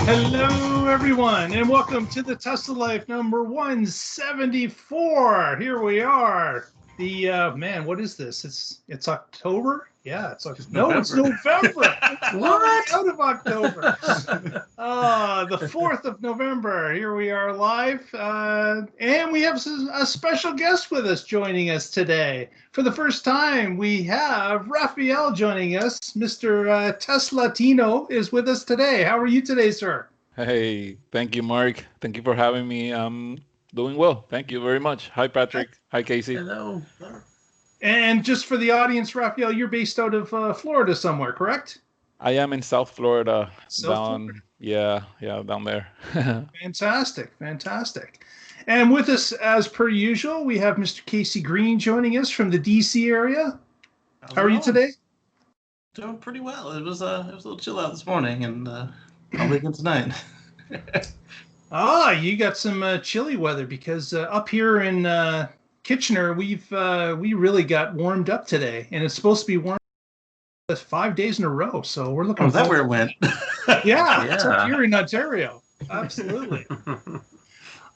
Hello, everyone, and welcome to the Tesla Life number 174. Here we are. The man, what is this? It's October. Yeah, it's November. It's November. What? Out of October. The 4th of November. Here we are live, and we have a special guest with us joining us today. For the first time, we have Rafael joining us. Mr. Teslatino is with us today. How are you today, sir? Hey, thank you, Mark. Thank you for having me. I'm doing well. Thank you very much. Hi, Patrick. Hi, Casey. Hello. And just for the audience, Rafael, you're based out of Florida somewhere, correct? I am in South Florida. Florida? Yeah, down there. Fantastic. And with us, as per usual, we have Mr. Casey Green joining us from the DC area. How are you today? Doing pretty well. It was a little chill out this morning, and I'll begin tonight. You got some chilly weather because up here in Kitchener, we really got warmed up today, and it's supposed to be warm 5 days in a row. So we're looking. Oh, is that where it went? Yeah, it's up here in Ontario. Absolutely.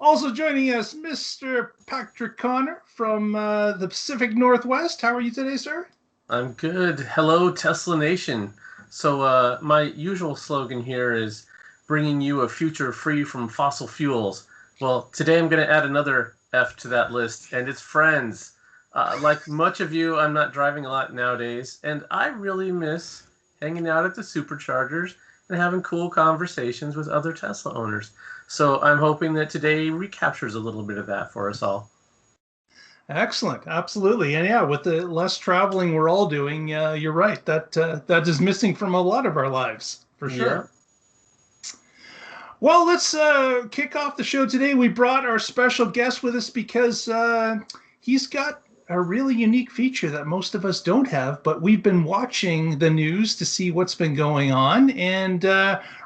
Also joining us, Mr. Patrick Connor from the Pacific Northwest. How are you today, sir? I'm good. Hello, Tesla Nation. So my usual slogan here is bringing you a future free from fossil fuels. Well, today I'm going to add another F to that list, and it's friends. Like much of you, I'm not driving a lot nowadays, and I really miss hanging out at the superchargers and having cool conversations with other Tesla owners. So I'm hoping that today recaptures a little bit of that for us all. Excellent, absolutely, and yeah, with the less traveling we're all doing, you're right. That is missing from a lot of our lives, for sure. Yeah. Well, let's kick off the show today. We brought our special guest with us because he's got a really unique feature that most of us don't have, but we've been watching the news to see what's been going on. And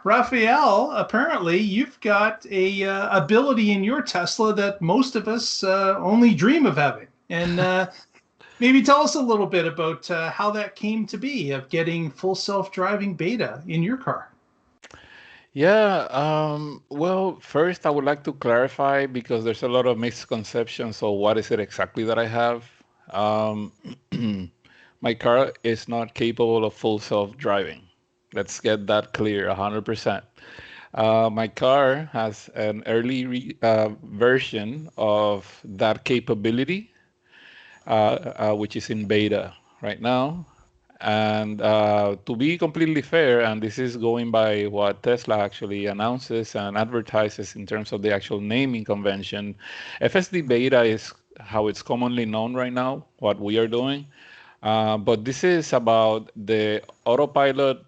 Rafael, apparently you've got a ability in your Tesla that most of us only dream of having. And maybe tell us a little bit about how that came to be, of getting full self-driving beta in your car. Yeah, well, first I would like to clarify because there's a lot of misconceptions. So what is it exactly that I have? My car is not capable of full self-driving. Let's get that clear, 100%. My car has an early version of that capability, which is in beta right now. And to be completely fair, and this is going by what Tesla actually announces and advertises in terms of the actual naming convention, FSD beta is how it's commonly known right now, what we are doing. But this is about the Autopilot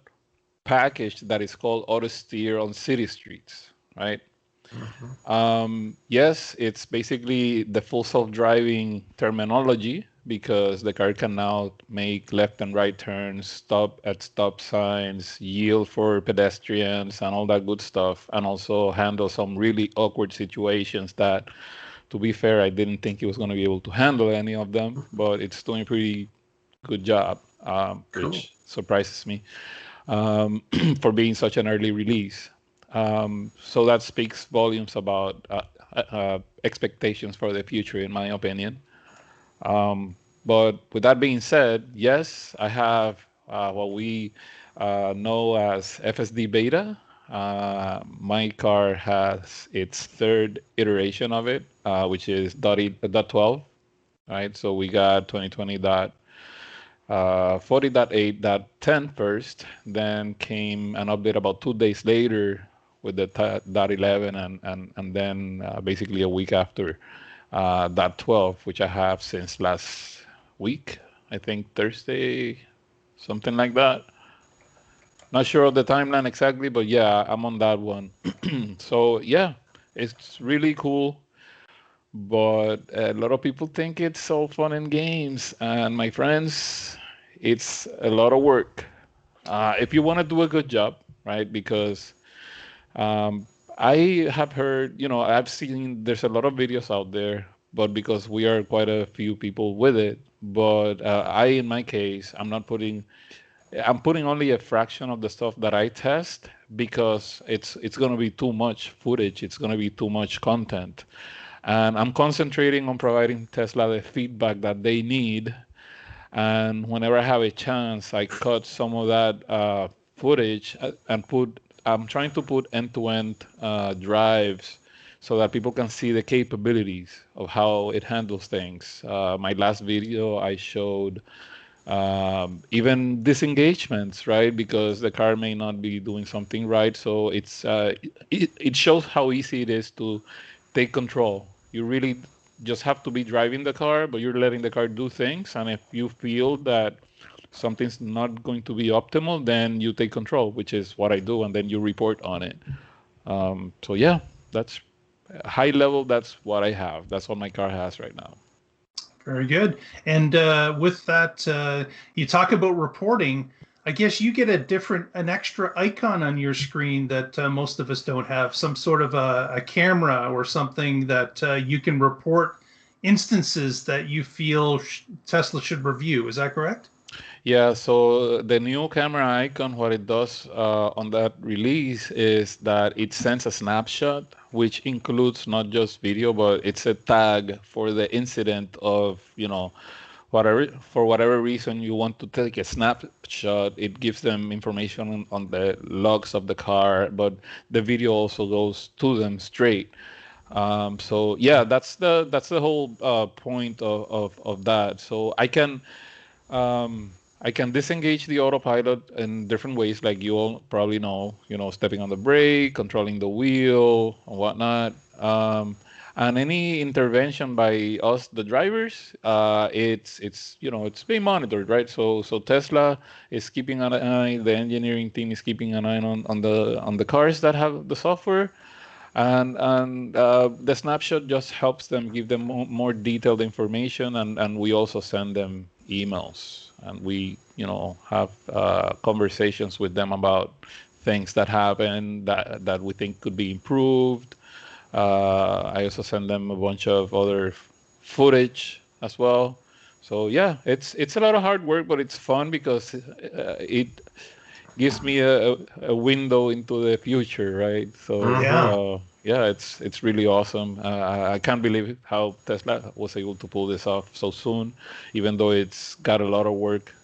package that is called Auto Steer on city streets, right? Mm-hmm. Yes, it's basically the full self-driving terminology, because the car can now make left and right turns, stop at stop signs, yield for pedestrians, and all that good stuff, and also handle some really awkward situations that, to be fair, I didn't think it was going to be able to handle any of them, but it's doing a pretty good job, which surprises me for being such an early release. So that speaks volumes about expectations for the future, in my opinion. But with that being said, yes, I have what we know as FSD beta. My car has its third iteration of it, which is .12, right? So we got 2020.40.8.10 first, then came an update about 2 days later with the .11, and then basically a week after .12, which I have since last week, I think Thursday, something like that. Not sure of the timeline exactly, but yeah, I'm on that one. So yeah, it's really cool, but a lot of people think it's all fun and games, and my friends, it's a lot of work. If you want to do a good job, right? Because I have heard, I've seen there's a lot of videos out there, but because we are quite a few people with it, but in my case, I'm putting only a fraction of the stuff that I test, because it's going to be too much footage. It's going to be too much content. And I'm concentrating on providing Tesla the feedback that they need. And whenever I have a chance, I cut some of that footage and I'm trying to put end-to-end drives so that people can see the capabilities of how it handles things. My last video, I showed even disengagements, right? Because the car may not be doing something right. So it shows how easy it is to take control. You really just have to be driving the car, but you're letting the car do things. And if you feel that something's not going to be optimal, then you take control, which is what I do, and then you report on it. So yeah, that's high level. That's what I have. That's what my car has right now. Very good. And with that, you talk about reporting. I guess you get an extra icon on your screen that most of us don't have, some sort of a camera or something that you can report instances that you feel Tesla should review. Is that correct? Yeah, so the new camera icon, what it does on that release is that it sends a snapshot, which includes not just video, but it's a tag for the incident of, for whatever reason you want to take a snapshot. It gives them information on the logs of the car, but the video also goes to them straight. So yeah, that's the whole point of that. So I can disengage the autopilot in different ways, like you all probably know, stepping on the brake, controlling the wheel, and whatnot. And any intervention by us, the drivers, it's being monitored, right? So Tesla is keeping an eye, the engineering team is keeping an eye on the cars that have the software, and the snapshot just helps them, give them more detailed information, and we also send them emails, and we have conversations with them about things that happen that we think could be improved. I also send them a bunch of other footage as well. So yeah, it's a lot of hard work, but it's fun because it gives me a window into the future, right? So yeah, it's really awesome. I can't believe how Tesla was able to pull this off so soon, even though it's got a lot of work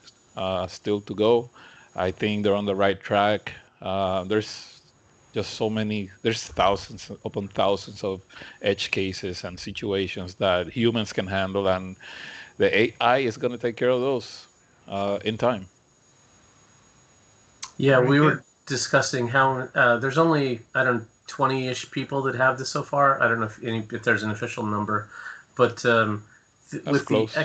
still to go. I think they're on the right track. There's just so many, there's thousands upon thousands of edge cases and situations that humans can handle, and the AI is going to take care of those in time. Yeah, we were discussing how there's only, 20-ish people that have this so far. I don't know if there's an official number, but with close.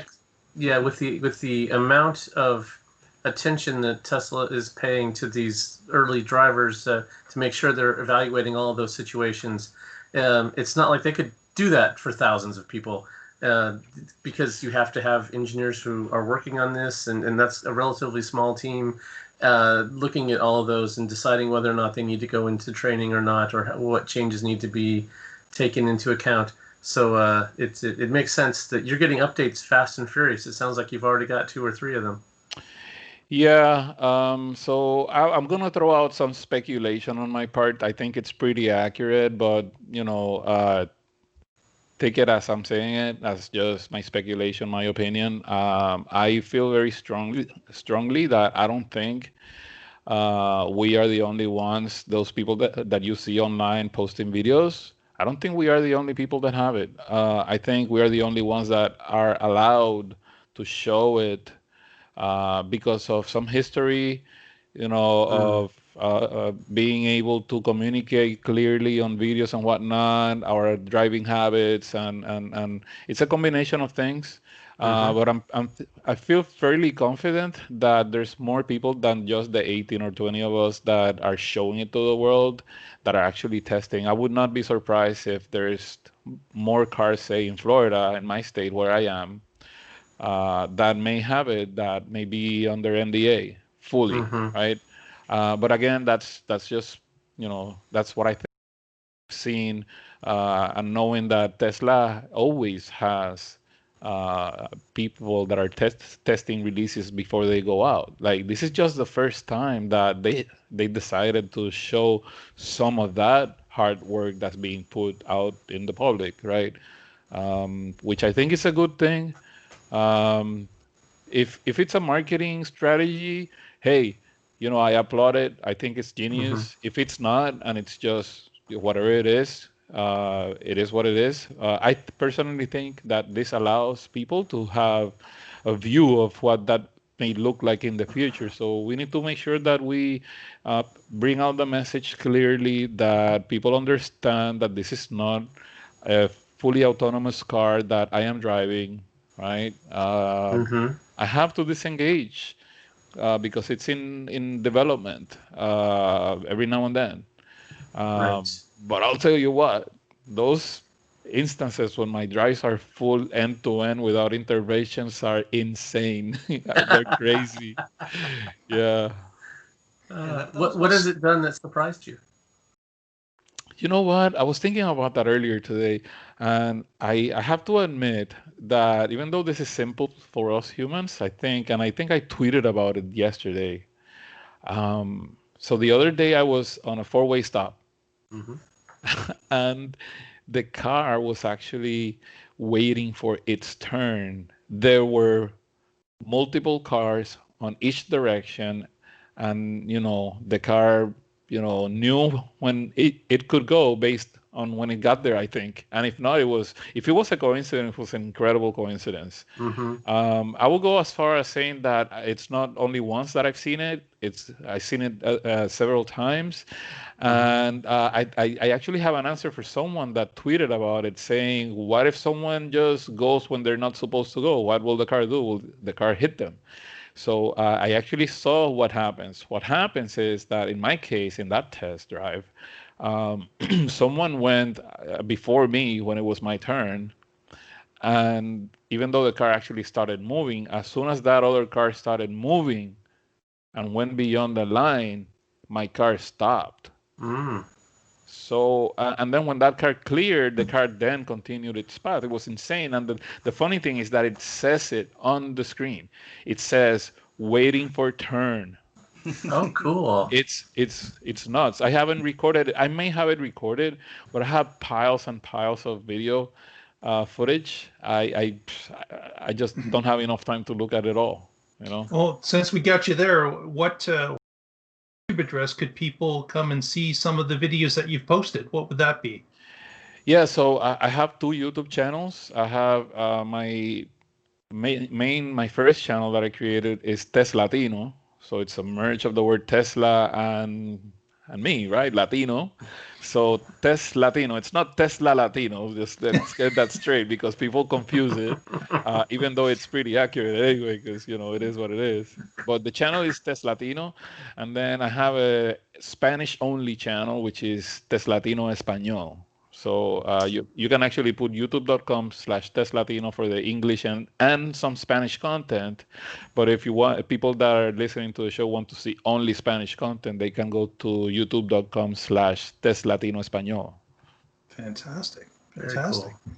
With the amount of attention that Tesla is paying to these early drivers to make sure they're evaluating all of those situations, it's not like they could do that for thousands of people, because you have to have engineers who are working on this, and that's a relatively small team, looking at all of those and deciding whether or not they need to go into training or not, or what changes need to be taken into account. So it makes sense that you're getting updates fast and furious. It sounds like you've already got 2 or 3 of them. Yeah, so I'm gonna throw out some speculation on my part. I think it's pretty accurate, but take it as I'm saying it, as just my speculation, my opinion. I feel very strongly that I don't think we are the only ones, those people that you see online posting videos. I don't think we are the only people that have it. I think we are the only ones that are allowed to show it because of some history, of being able to communicate clearly on videos and whatnot, our driving habits, and it's a combination of things. But I feel fairly confident that there's more people than just the 18 or 20 of us that are showing it to the world, that are actually testing. I would not be surprised if there's more cars, say in Florida, in my state where I am, that may have it, that may be under NDA fully, right? But again, that's just, that's what I think I've seen, and knowing that Tesla always has people that are testing releases before they go out. Like this is just the first time that they decided to show some of that hard work that's being put out in the public, right? Which I think is a good thing. Um, if it's a marketing strategy, hey, I applaud it. I think it's Mm-hmm. genius. If it's not, and it's just whatever it is what it is. I personally think that this allows people to have a view of what that may look like in the future. So we need to make sure that we bring out the message clearly, that people understand that this is not a fully autonomous car that I am driving, right? Mm-hmm. I have to disengage because it's in development every now and then. Right. But I'll tell you what, those instances when my drives are full end to end without interventions are insane. They're crazy. Yeah. Yeah, that What has it done that surprised you? You know what? I was thinking about that earlier today, and I have to admit that even though this is simple for us humans, I think I tweeted about it yesterday. So the other day I was on a four-way stop, Mm-hmm. and the car was actually waiting for its turn. There were multiple cars on each direction, and the car knew when it could go based on when it got there, I think. And if it was a coincidence, it was an incredible coincidence. Mm-hmm. I will go as far as saying that it's not only once that I've seen it. I've seen it several times, Mm-hmm. and I actually have an answer for someone that tweeted about it, saying, "What if someone just goes when they're not supposed to go? What will the car do? Will the car hit them?" So I actually saw what happens. What happens is that in my case, in that test drive, someone went before me when it was my turn, and even though the car actually started moving, as soon as that other car started moving and went beyond the line, my car stopped. Mm. So, and then when that car cleared, the car then continued its path. It was insane. And the funny thing is that it says it on the screen. It says, waiting for turn. Oh, cool. It's nuts. I haven't recorded it. I may have it recorded, but I have piles and piles of video footage. I just don't have enough time to look at it all, you know? Well, since we got you there, what YouTube address could people come and see some of the videos that you've posted? What would that be? Yeah, so I have two YouTube channels. I have my my first channel that I created is Teslatino. So it's a merge of the word Tesla and me, right? Latino. So Teslatino. It's not Tesla Latino. Just let's get that straight because people confuse it, even though it's pretty accurate anyway, because it is what it is. But the channel is Teslatino, and then I have a Spanish only channel which is Teslatino Español. So you can actually put youtube.com/Teslatino for the English and some Spanish content. But if people that are listening to the show want to see only Spanish content, they can go to youtube.com/Teslatino Español. Fantastic. Very Fantastic. cool.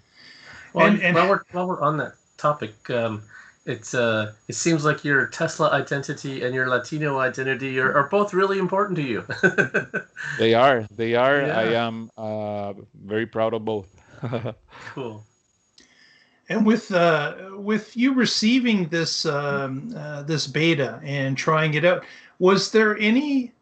Well, And while we're on that topic, it seems like your Tesla identity and your Latino identity are both really important to you. They are. They are. Yeah. I am very proud of both. Cool. And with you receiving this this beta and trying it out, was there any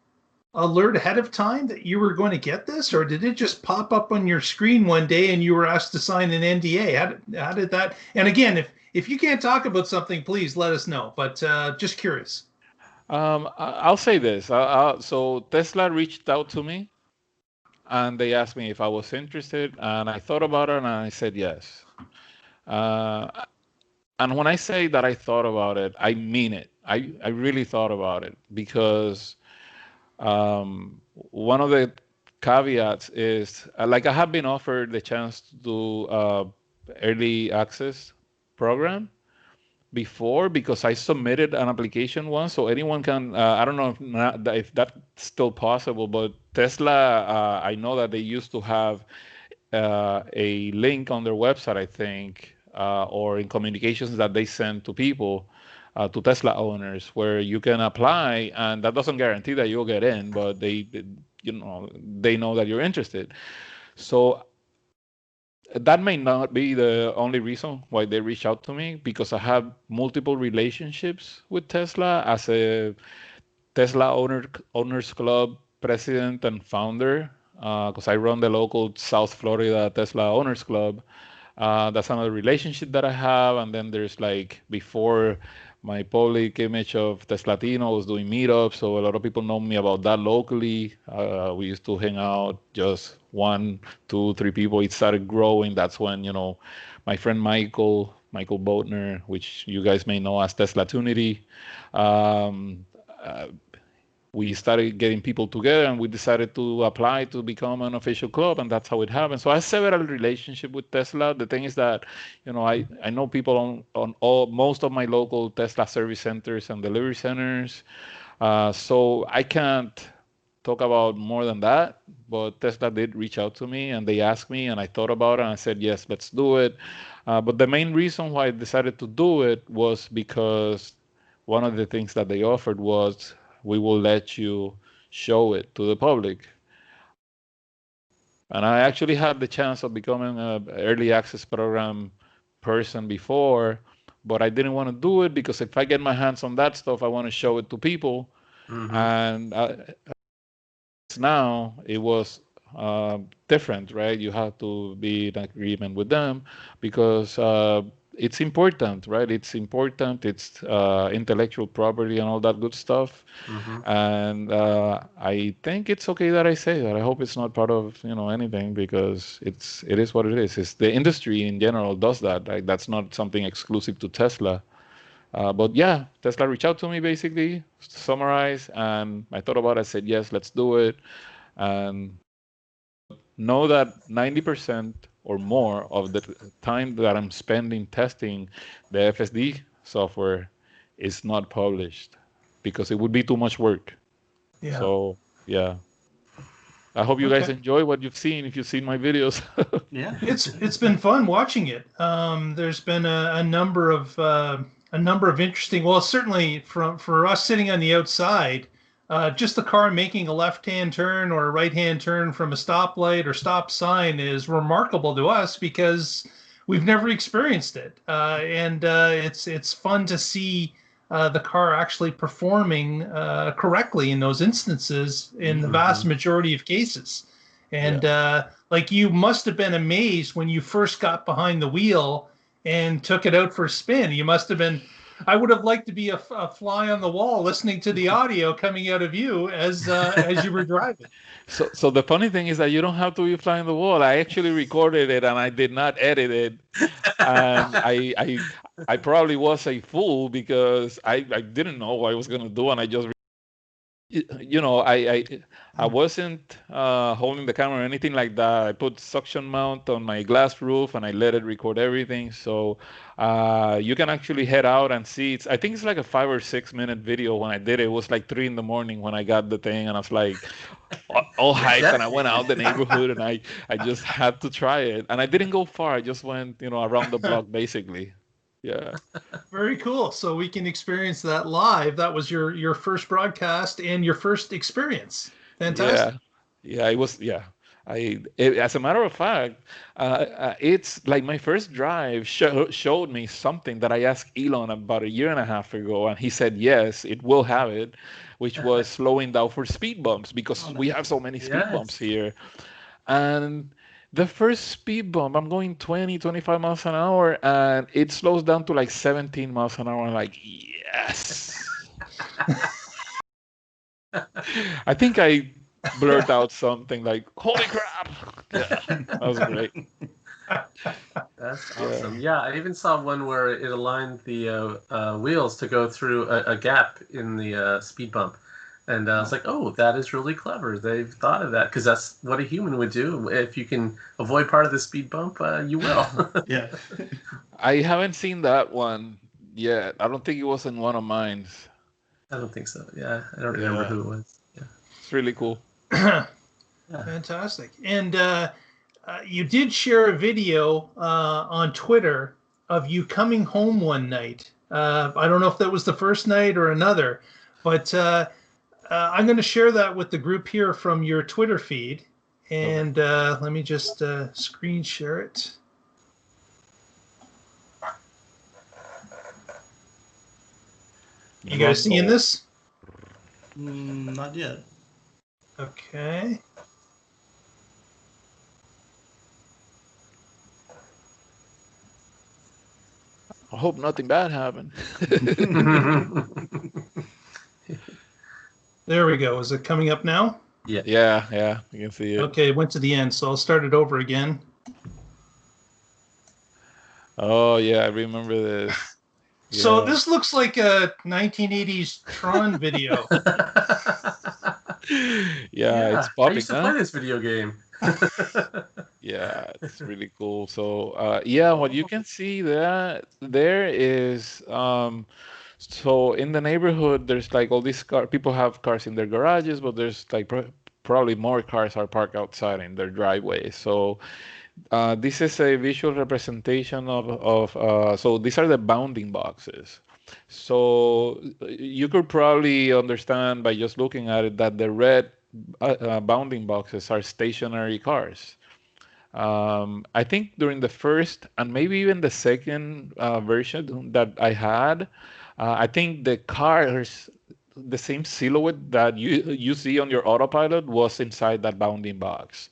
alert ahead of time that you were going to get this, or did it just pop up on your screen one day and you were asked to sign an NDA? How did that? And again, if you can't talk about something, please let us know. But just curious. I'll say this. So Tesla reached out to me and they asked me if I was interested, and I thought about it and I said yes. Uh, and when I say that I thought about it, I mean it. I really thought about it because one of the caveats is like I have been offered the chance to do early access program before because I submitted an application once, so anyone can. I don't know if that's still possible, but Tesla, I know that they used to have a link on their website, I think, or in communications that they send to people, to Tesla owners, where you can apply, and that doesn't guarantee that you'll get in, but they know that you're interested. So that may not be the only reason why they reach out to me, because I have multiple relationships with Tesla as a Tesla Owners Club president and founder, because I run the local South Florida Tesla Owners Club. That's another relationship that I have. And then there's like, before my public image of Teslatino, I was doing meetups, so a lot of people know me about that locally. We used to hang out, just 1, 2, 3 people. It started growing. That's when, my friend Michael Boatner, which you guys may know as Teslatunity, we started getting people together, and we decided to apply to become an official club, and that's how it happened. So I have several relationships with Tesla. The thing is that, I know people on most of my local Tesla service centers and delivery centers. So I can't talk about more than that, but Tesla did reach out to me, and they asked me, and I thought about it, and I said, yes, let's do it. But the main reason why I decided to do it was because one of the things that they offered was, we will let you show it to the public. And I actually had the chance of becoming an early access program person before, but I didn't want to do it because if I get my hands on that stuff, I want to show it to people. Mm-hmm. And now it was different, right? You have to be in agreement with them because it's important, right? It's important. It's intellectual property and all that good stuff. Mm-hmm. And I think it's okay that I say that. I hope it's not part of anything, because it is what it is. It's the industry in general does that. Like, that's not something exclusive to Tesla. But yeah, Tesla reached out to me basically, to summarize, and I thought about it. I said, yes, let's do it. And know that 90% or more of the time that I'm spending testing the FSD software is not published because it would be too much work. Yeah. So, yeah. I hope you guys enjoy what you've seen, if you've seen my videos. Yeah. It's been fun watching it. There's been a number of interesting, well, certainly for us sitting on the outside, just the car making a left-hand turn or a right-hand turn from a stoplight or stop sign is remarkable to us because we've never experienced it. And it's fun to see the car actually performing correctly in those instances in the vast majority of cases. And like, you must have been amazed when you first got behind the wheel and took it out for a spin. You must have been... I would have liked to be a fly on the wall listening to the audio coming out of you as you were driving. So the funny thing is that you don't have to be a fly on the wall. I actually recorded it and I did not edit it. And I probably was a fool because I didn't know what I was going to do, and I just... I wasn't holding the camera or anything like that. I put suction mount on my glass roof and I let it record everything. So you can actually head out and see. I think it's like a 5 or 6 minute video. When I did it, it was like 3 a.m. when I got the thing, and I was like all hyped, and I went out the neighborhood and I just had to try it. And I didn't go far. I just went around the block basically. Yeah. Very cool. So we can experience that live. That was your first broadcast and your first experience. Fantastic. Yeah, it was. Yeah. As a matter of fact, it's like my first drive showed me something that I asked Elon about 1.5 years ago, and he said, yes, it will have it, which was slowing down for speed bumps, because we have so many speed bumps here. And the first speed bump, I'm going 20, 25 miles an hour, and it slows down to like 17 miles an hour. I'm like, yes. I think I blurt out something like, holy crap. Yeah, that was great. That's awesome. Yeah, I even saw one where it aligned the wheels to go through a gap in the speed bump. And I was like, oh, that is really clever. They've thought of that, because that's what a human would do. If you can avoid part of the speed bump, you will. Yeah. I haven't seen that one yet. I don't think it was in one of mine. I don't think so. Yeah, I don't remember who it was. Yeah. It's really cool. Fantastic. And you did share a video on Twitter of you coming home one night. I don't know if that was the first night or another, but I'm going to share that with the group here from your Twitter feed. And let me just screen share it. You guys seeing this? Not yet. Okay. I hope nothing bad happened. There we go. Is it coming up now? Yeah. Yeah, you can see it. Okay, it went to the end, so I'll start it over again. Oh yeah, I remember this. So Yeah. this looks like a 1980s Tron video. Yeah, it's I popping, used to huh? play this video game. Yeah, it's really cool. So yeah, what you can see there is so in the neighborhood there's like all these people have cars in their garages, but there's like probably more cars are parked outside in their driveways. So this is a visual representation so these are the bounding boxes. So you could probably understand by just looking at it that the red bounding boxes are stationary cars. I think during the first and maybe even the second version that I had, I think the cars, the same silhouette that you see on your autopilot was inside that bounding box.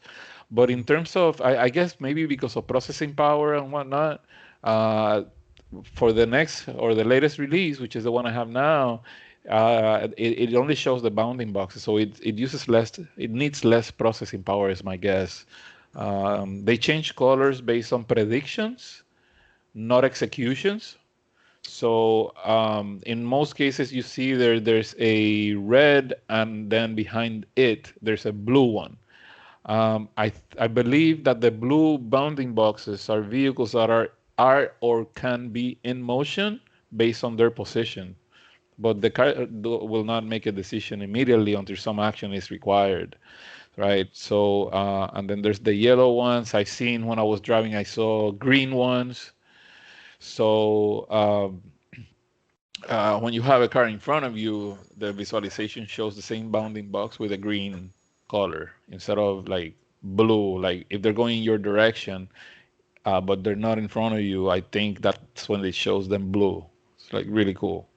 But in terms of, I guess maybe because of processing power and whatnot, uh, for the next or the latest release, which is the one I have now, it only shows the bounding boxes, so it uses less, it needs less processing power, is my guess. They change colors based on predictions, not executions. So in most cases, you see there's a red, and then behind it there's a blue one. I believe that the blue bounding boxes are vehicles that are or can be in motion based on their position, but the car will not make a decision immediately until some action is required, right? So and then there's the yellow ones. I've seen when I was driving, I saw green ones. So when you have a car in front of you, the visualization shows the same bounding box with a green color instead of like blue. Like if they're going in your direction, but they're not in front of you, I think that's when it shows them blue. It's like really cool.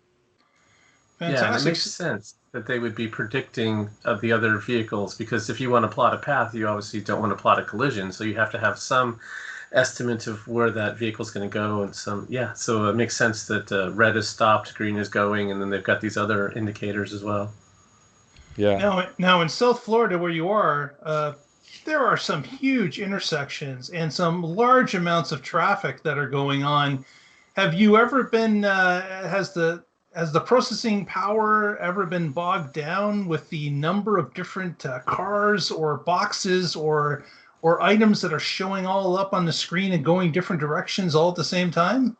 Fantastic. Yeah, and it makes sense that they would be predicting of the other vehicles, because if you want to plot a path, you obviously don't want to plot a collision, so you have to have some estimate of where that vehicle is going to go, and so it makes sense that red is stopped, green is going, and then they've got these other indicators as well. Yeah. Now in South Florida, where you are, there are some huge intersections and some large amounts of traffic that are going on. Have you ever been? Has the processing power ever been bogged down with the number of different cars or boxes or items that are showing all up on the screen and going different directions all at the same time?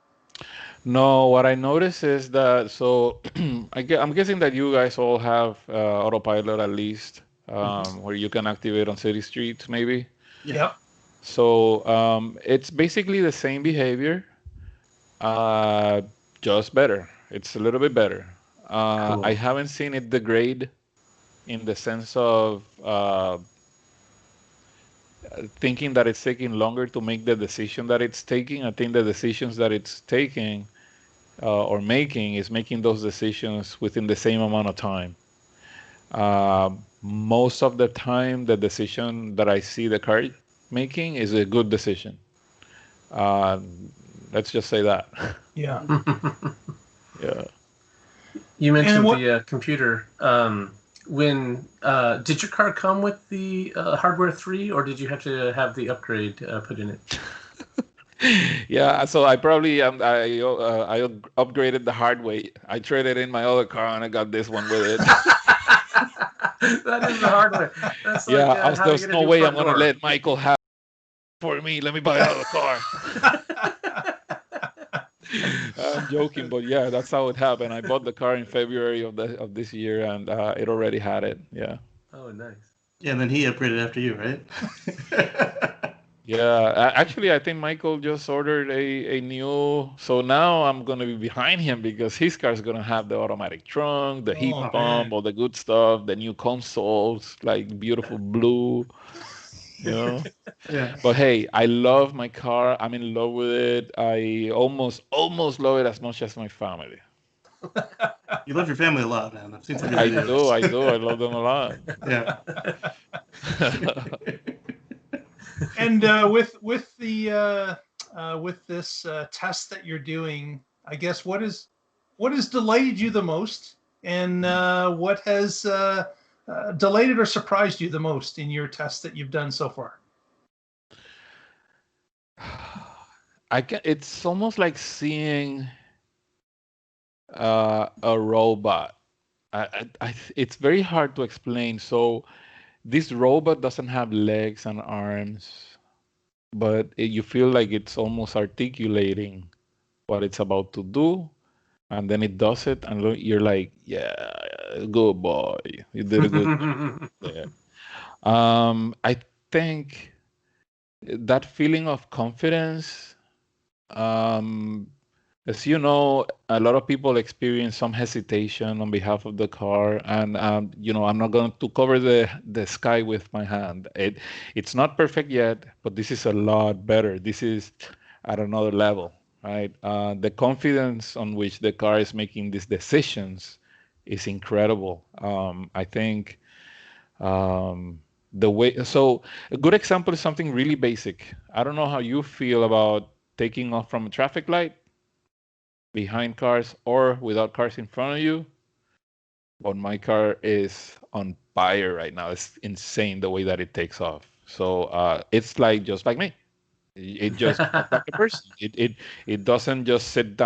No, what I noticed is that, so I'm guessing that you guys all have autopilot at least, where you can activate on city streets, maybe. Yeah. Yep. So it's basically the same behavior, just better. It's a little bit better. Cool. I haven't seen it degrade in the sense of thinking that it's taking longer to make the decision that it's taking. I think the decisions that it's taking or making is making those decisions within the same amount of time. Most of the time, the decision that I see the car making is a good decision. Let's just say that. Yeah. Yeah. You mentioned And the computer. When did your car come with the hardware 3, or did you have to have the upgrade put in it? Yeah, so I probably I upgraded the hard way. I traded in my other car and I got this one with it. That is the hard way. That's Yeah, like how to there's get a no new way front I'm gonna door. let Michael have it for me. Let me buy another car. I'm joking, but yeah, that's how it happened. I bought the car in February of this year, and it already had it. Yeah. Oh, nice. Yeah, and then he upgraded after you, right? Yeah, actually, I think Michael just ordered a new. So now I'm gonna be behind him because his car's gonna have the automatic trunk, the heat Oh, pump, man. all the good stuff, the new consoles, like beautiful blue, you know. Yeah. But hey, I love my car. I'm in love with it. I almost love it as much as my family. You love your family a lot, man. I've seen some of your I do, videos. I do. I love them a lot. Yeah. And with this test that you're doing, I guess what has delighted you the most, and what has delighted or surprised you the most in your tests that you've done so far? I can. It's almost like seeing a robot. It's very hard to explain. So this robot doesn't have legs and arms, but you feel like it's almost articulating what it's about to do, and then it does it, and you're like, "Yeah, good boy, you did a good job there." I think that feeling of confidence. Um, As you know, a lot of people experience some hesitation on behalf of the car, and I'm not going to cover the sky with my hand. It's not perfect yet, but this is a lot better. This is at another level, right? The confidence on which the car is making these decisions is incredible. I think the way so a good example is something really basic. I don't know how you feel about taking off from a traffic light behind cars or without cars in front of you. But my car is on fire right now. It's insane the way that it takes off. So it's like just like me. It just acts like a person. It doesn't just sit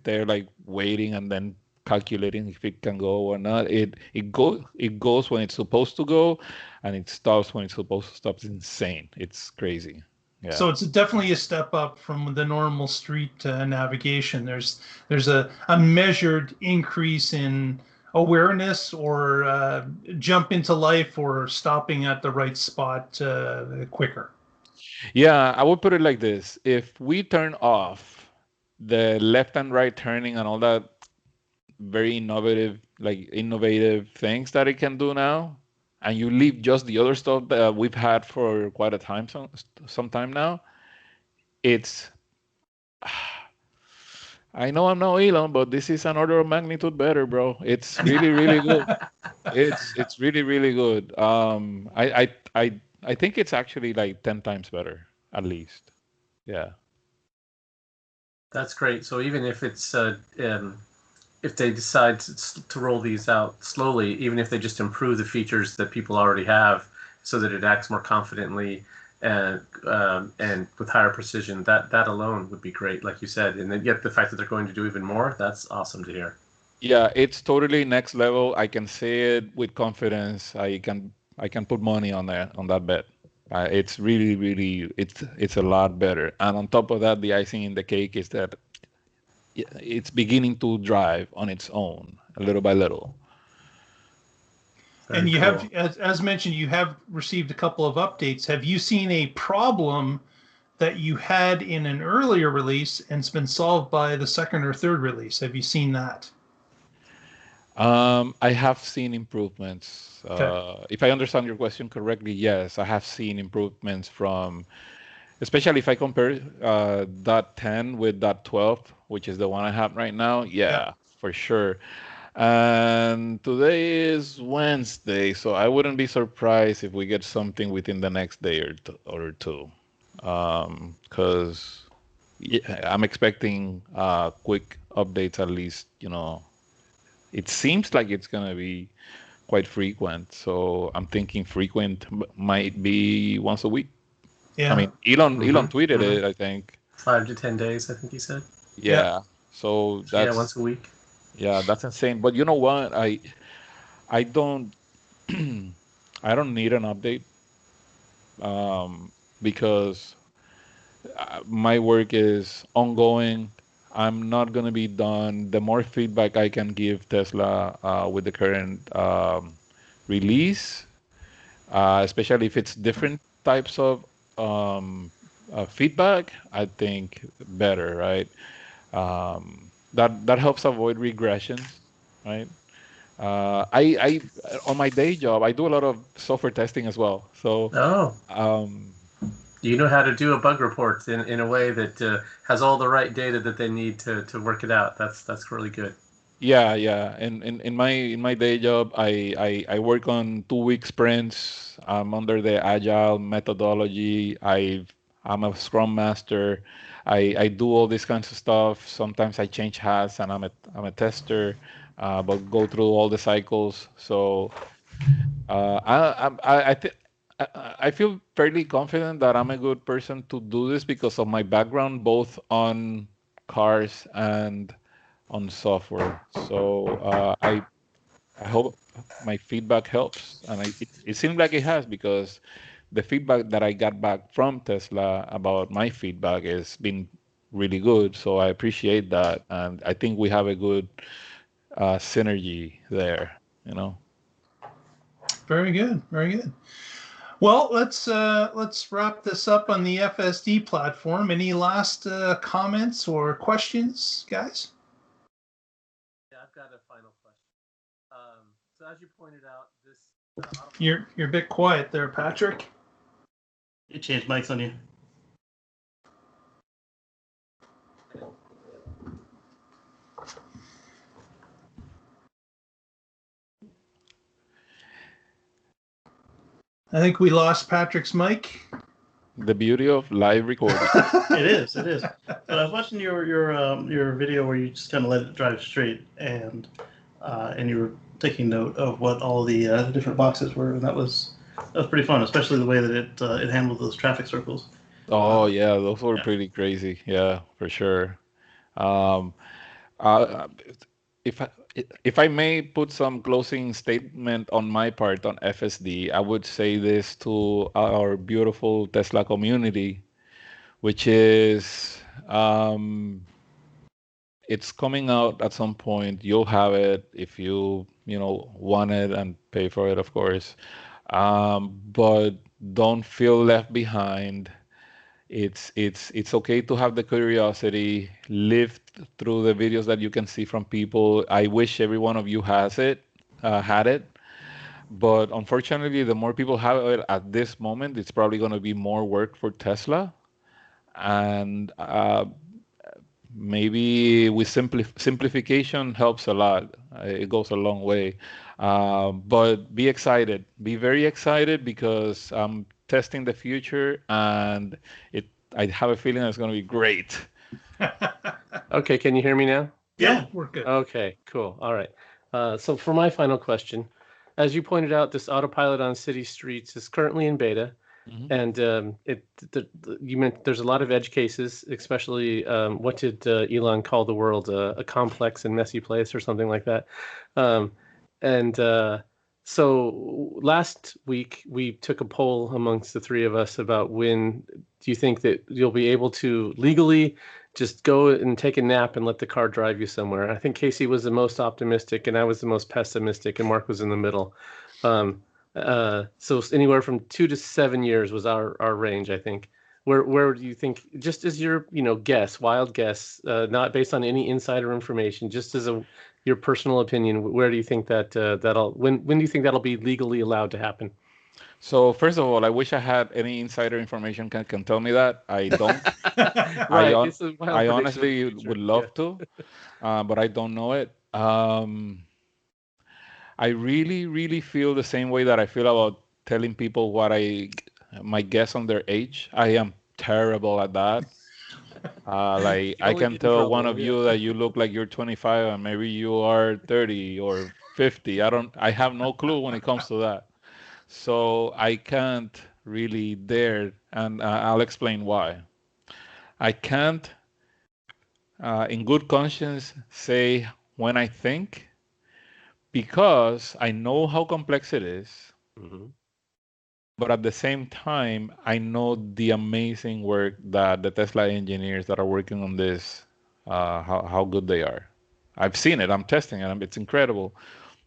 there like waiting and then calculating if it can go or not. It goes when it's supposed to go, and it stops when it's supposed to stop. It's insane. It's crazy. Yeah. So it's definitely a step up from the normal street navigation. There's a measured increase in awareness, or jump into life, or stopping at the right spot quicker. Yeah, I would put it like this. If we turn off the left and right turning and all that very innovative things that it can do now, and you leave just the other stuff that we've had for quite a time, some time now, it's I know I'm no Elon, but this is an order of magnitude better, bro. It's really, really good. It's really, really good. I think it's actually like 10 times better, at least. Yeah. That's great. So even if they decide to roll these out slowly, even if they just improve the features that people already have, so that it acts more confidently and with higher precision, that alone would be great, like you said. And then yet the fact that they're going to do even more, that's awesome to hear. Yeah, it's totally next level. I can say it with confidence. I can put money on that bet. It's really, really, it's a lot better. And on top of that, the icing in the cake is that it's beginning to drive on its own, little by little. And you have, as mentioned, you have received a couple of updates. Have you seen a problem that you had in an earlier release and it's been solved by the second or third release? Have you seen that? I have seen improvements. Okay. If I understand your question correctly, yes, I have seen improvements from, especially if I compare dot 10 with dot 12, which is the one I have right now. Yeah, for sure. And today is Wednesday, so I wouldn't be surprised if we get something within the next day or two. Because I'm expecting quick updates at least, it seems like it's going to be quite frequent. So I'm thinking frequent might be once a week. Yeah. I mean, Elon tweeted it, I think. 5 to 10 days, I think he said. Yeah. So that's once a week. Yeah, that's insane. But you know what? I don't I don't need an update because my work is ongoing. I'm not going to be done. The more feedback I can give Tesla with the current release, especially if it's different types of feedback, I think better, right? That helps avoid regressions, right? I on my day job, I do a lot of software testing as well. So, Oh, um, you know how to do a bug report in a way that has all the right data that they need to work it out. That's really good. yeah, yeah. And in my day job, I work on 2 week sprints. I'm under the agile methodology. I'm a scrum master. I do all these kinds of stuff. Sometimes I change hats and I'm a tester, but go through all the cycles. So I feel fairly confident that I'm a good person to do this because of my background, both on cars and on software. So I hope my feedback helps, and it seems like it has because the feedback that I got back from Tesla about my feedback has been really good. So I appreciate that, and I think we have a good synergy there. You know. Very good. Very good. Well, let's wrap this up on the FSD platform. Any last comments or questions, guys? Yeah, I've got a final question. So as you pointed out, this You're a bit quiet there, Patrick. You changed mics on you. I think we lost Patrick's mic. The beauty of live recording. It is. But I was watching your video where you just kind of let it drive straight, and you were taking note of what all the different boxes were, and that was pretty fun, especially the way that it handled those traffic circles. Oh yeah, those were Yeah. pretty crazy. Yeah, for sure. Um, uh, if I, if I may put some closing statement on my part on FSD, I would say this to our beautiful Tesla community, which is it's coming out at some point. You'll have it if you want it and pay for it, of course. But don't feel left behind. It's okay to have the curiosity, live through the videos that you can see from people. I wish every one of you had it, but unfortunately, the more people have it at this moment, it's probably going to be more work for Tesla, and maybe with simplification helps a lot. It goes a long way. But be excited. Be very excited because I'm testing the future and I have a feeling it's going to be great. Okay, can you hear me now? Yeah. We're good. Okay, cool. All right. So for my final question, as you pointed out, this autopilot on city streets is currently in beta, Mhm. and you meant there's a lot of edge cases, especially what did Elon call the world, a complex and messy place or something like that. Um, and so last week we took a poll amongst the three of us about when do you think that you'll be able to legally just go and take a nap and let the car drive you somewhere. I think Casey was the most optimistic and I was the most pessimistic and Mark was in the middle. So anywhere from 2 to 7 years was our range, I think. Where do you think, just as your guess, wild guess, not based on any insider information, just as your personal opinion, where do you think that when do you think that'll be legally allowed to happen? So first of all, I wish I had any insider information can tell me that. I don't. Right, I it's a wild I prediction of the honestly future. would love to, but I don't know it. I really, really feel the same way that I feel about telling people my guess on their age. I am terrible at that. Like You I only can get in tell one trouble, of yeah. you that you look like you're 25 and maybe you are 30 or 50. I have no clue when it comes to that. So I can't really dare, and I'll explain why. I can't, in good conscience, say when I think because I know how complex it is. Mhm. But at the same time, I know the amazing work that the Tesla engineers that are working on this, how good they are. I've seen it. I'm testing it. It's incredible.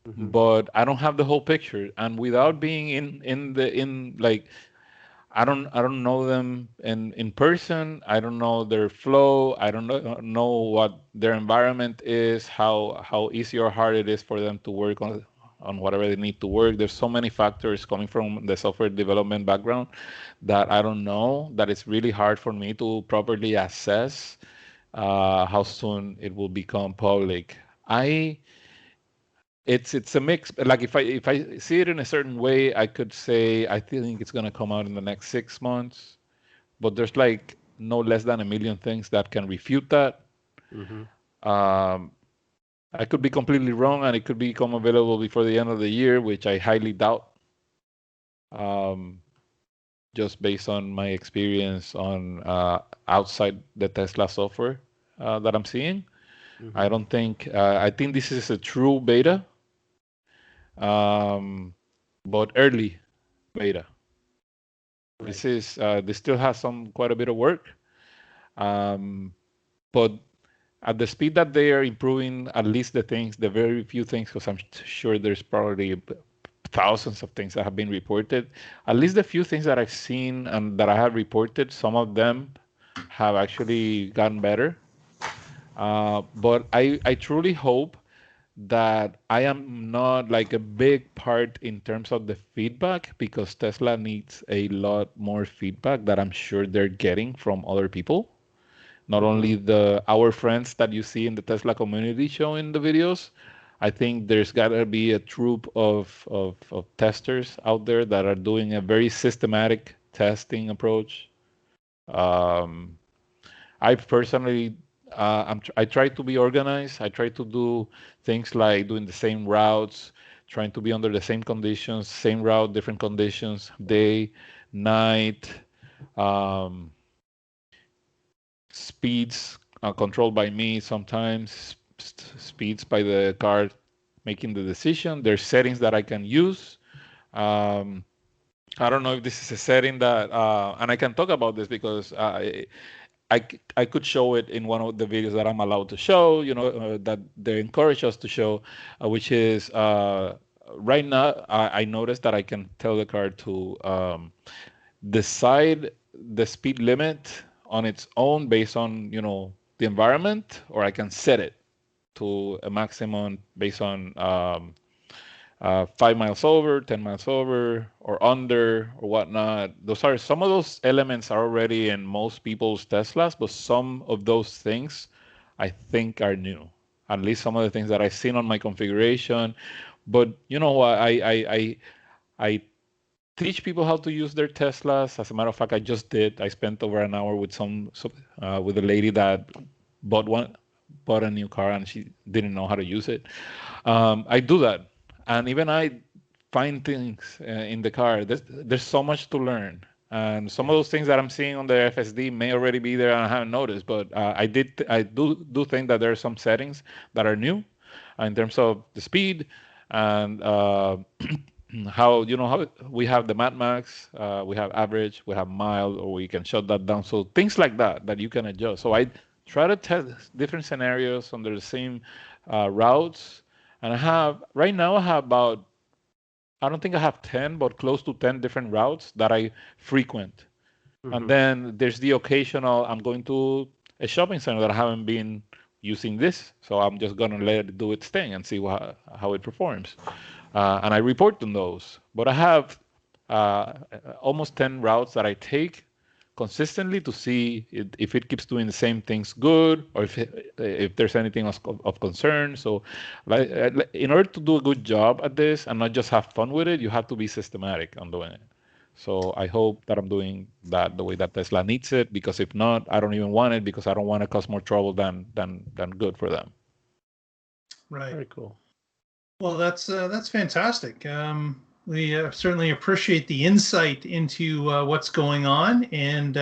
Mhm. But I don't have the whole picture. And without being in like I don't know them in person. I don't know their flow. I don't know what their environment is, how easy or hard it is for them to work on whatever they need to work. There's so many factors coming from the software development background that I don't know, that it's really hard for me to properly assess how soon it will become public. I it's a mix. Like if I see it in a certain way, I could say I think it's gonna come out in the next 6 months. But there's like no less than a million things that can refute that. Hmm. Um, I could be completely wrong, and it could become available before the end of the year, which I highly doubt. Um, just based on my experience on outside the Tesla software that I'm seeing, I Hmm. don't think. I think this is a true beta, um, but early beta. Right. This still has quite a bit of work, um, but at the speed that they are improving, at least the very few things, because I'm sure there's probably thousands of things that have been reported. At least the few things that I've seen and that I have reported, some of them have actually gotten better. But I truly hope that I am not like a big part in terms of the feedback, because Tesla needs a lot more feedback that I'm sure they're getting from other people. Not Hmm. only our friends that you see in the Tesla community showing the videos. I think there's gotta be a troop of testers out there that are doing a very systematic testing approach. Um, I personally, I try to be organized. I try to do things like doing the same routes, trying to be under the same conditions, same route, different conditions, day, night, um, speeds controlled by me sometimes, speeds by the car making the decision. There's settings that I can use. Um, I don't know if this is a setting that, and I can talk about this because I could show it in one of the videos that I'm allowed to show, that they encourage us to show, which is right now I noticed that I can tell the car to decide the speed limit on its own based on, the environment, or I can set it to a maximum based on 5 miles over, 10 miles over, or under, or whatnot. Some of those elements are already in most people's Teslas, but some of those things I think are new. At least some of the things that I've seen on my configuration. But I teach people how to use their Teslas. As a matter of fact, I just did. I spent over an hour with with a lady that bought a new car and she didn't know how to use it. I do that, and even I find things in the car. There's so much to learn, and some of Yeah. those things that I'm seeing on the FSD may already be there and I haven't noticed. But I do think that there are some settings that are new in terms of the speed and how we have the Mad Max, we have average, we have mild, or we can shut that down. So things like that you can adjust. So I try to test different scenarios under the same routes, and right now I have about, I don't think I have 10, but close to 10 different routes that I frequent. And Hmm. then there's the occasional, I'm going to a shopping center that I haven't been using this, so I'm just gonna let it do its thing and see how it performs. And I report on those. But I have uh, almost 10 routes that I take consistently to see if it keeps doing the same things good, or if there's anything of concern. So, in order to do a good job at this and not just have fun with it, you have to be systematic on doing it. So I hope that I'm doing that the way that Tesla needs it, because if not, I don't even want it, because I don't want to cause more trouble than good for them. Right. Very cool. Well, that's fantastic. We certainly appreciate the insight into what's going on, and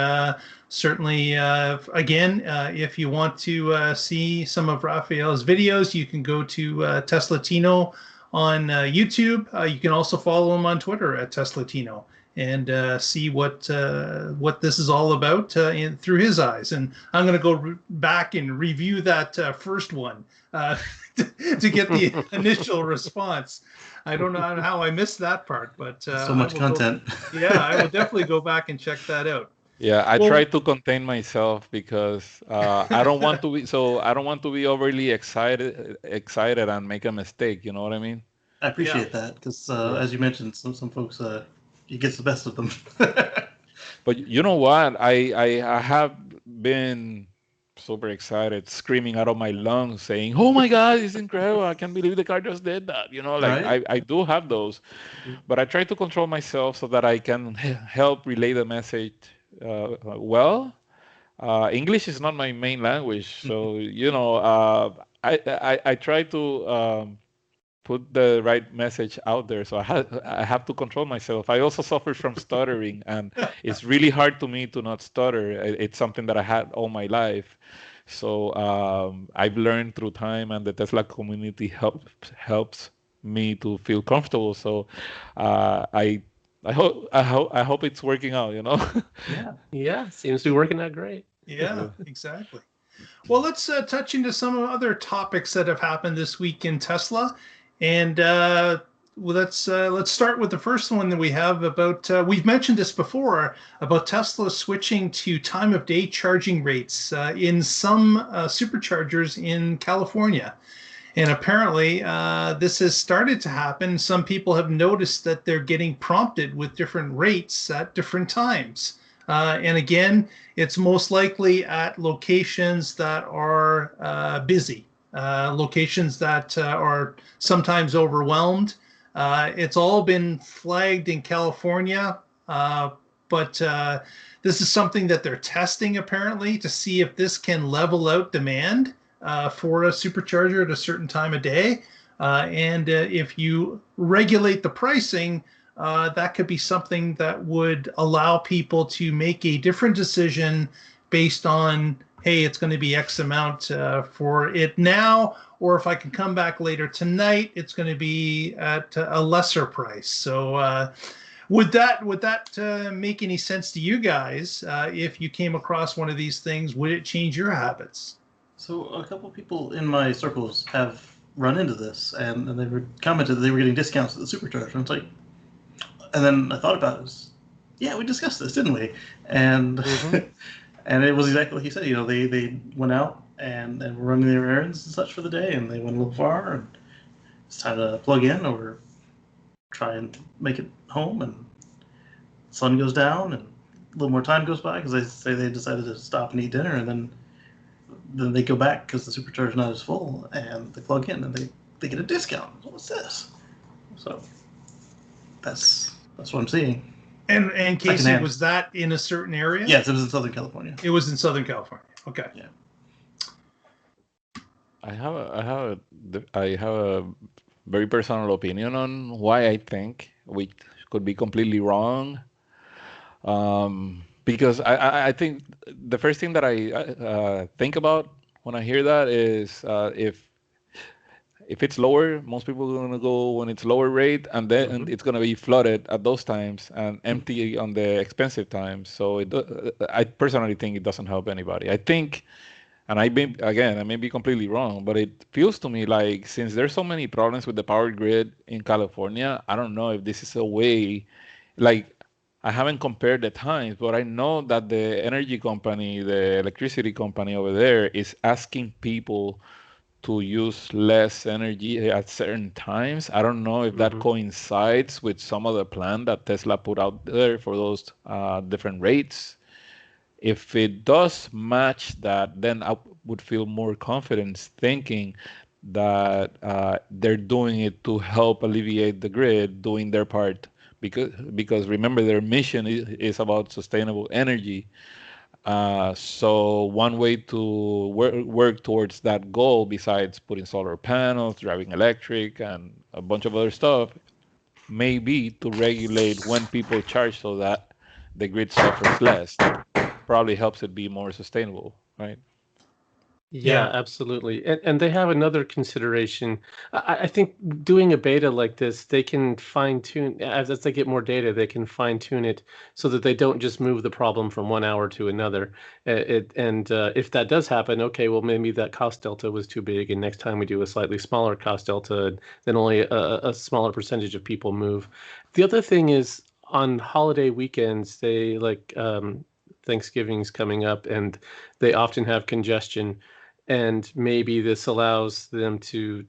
certainly, again, if you want to see some of Rafael's videos, you can go to Teslatino on YouTube. You can also follow him on Twitter at Teslatino, and see what this is all about through his eyes. And I'm going to go back and review that first one to get the initial response. I don't know how I missed that part, but so much content. I will definitely go back and check that out. Yeah, I try to contain myself because I don't want to be overly excited and make a mistake. You know what I mean? I appreciate that because, as you mentioned, some folks it gets the best of them. But you know what? I have been super excited, screaming out of my lungs, saying, "Oh my God, it's incredible! I can't believe the car just did that!" You know, like right? I do have those, but I try to control myself so that I can help relay the message. Well, English is not my main language, so you know, I try to put the right message out there. So I have to control myself. I also suffer from stuttering, and it's really hard to me to not stutter. It's something that I had all my life. So I've learned through time, and the Tesla community helps me to feel comfortable. So I hope it's working out. You know. Yeah, seems to be working out great. Yeah, exactly. Well, let's touch into some other topics that have happened this week in Tesla, and let's start with the first one that we have about. We've mentioned this before about Tesla switching to time of day charging rates in some superchargers in California. And apparently, this has started to happen. Some people have noticed that they're getting prompted with different rates at different times. And again, it's most likely at locations that are busy, locations that are sometimes overwhelmed. It's all been flagged in California, but this is something that they're testing apparently to see if this can level out demand for a supercharger at a certain time of day. And if you regulate the pricing, that could be something that would allow people to make a different decision based on, hey, it's going to be X amount for it now, or if I can come back later tonight, it's going to be at a lesser price. So would that make any sense to you guys? If you came across one of these things, would it change your habits? So a couple people in my circles have run into this, and they were commented that they were getting discounts at the supercharger. And it's like, and then I thought about it. Yeah, we discussed this, didn't we? And and it was exactly like you said. You know, they went out and were running their errands and such for the day, and they went a little far, and it's time to plug in or try and make it home, and the sun goes down, and a little more time goes by because they say they decided to stop and eat dinner, and then they go back because the supercharger's not as full, and they plug in and they get a discount. What's this? So that's what I'm seeing. And Casey, was that in a certain area? Yes, it was in Southern California. It was in Southern California. Okay. Yeah. I have a very personal opinion on why I think we could be completely wrong. Because I think the first thing that I think about when I hear that is if it's lower, most people are going to go when it's lower rate, and then it's going to be flooded at those times and empty on the expensive times. So I personally think it doesn't help anybody. I think, and I may be completely wrong, but it feels to me like since there's so many problems with the power grid in California, I don't know if this is a way, like, I haven't compared the times, but I know that the energy company, the electricity company over there is asking people to use less energy at certain times. I don't know if that coincides with some of the plan that Tesla put out there for those different rates. If it does match that, then I would feel more confidence thinking that they're doing it to help alleviate the grid, doing their part. Because remember, their mission is about sustainable energy. So one way to work towards that goal, besides putting solar panels, driving electric, and a bunch of other stuff, may be to regulate when people charge so that the grid suffers less. That probably helps it be more sustainable, right? Yeah, absolutely. And they have another consideration. I think doing a beta like this, they can fine tune, as they get more data, they can fine tune it so that they don't just move the problem from 1 hour to another. If that does happen, okay, well, maybe that cost delta was too big, and next time we do a slightly smaller cost delta, then only a smaller percentage of people move. The other thing is on holiday weekends, they like Thanksgiving's coming up, and they often have congestion, and maybe this allows them to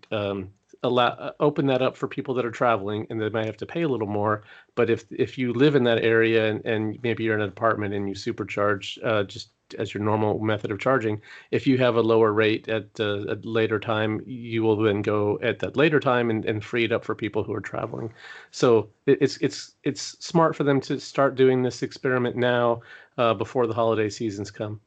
open that up for people that are traveling, and they might have to pay a little more. But if you live in that area, and maybe you're in an apartment and you supercharge just as your normal method of charging, if you have a lower rate at a later time, you will then go at that later time and free it up for people who are traveling. So it's smart for them to start doing this experiment now before the holiday seasons come.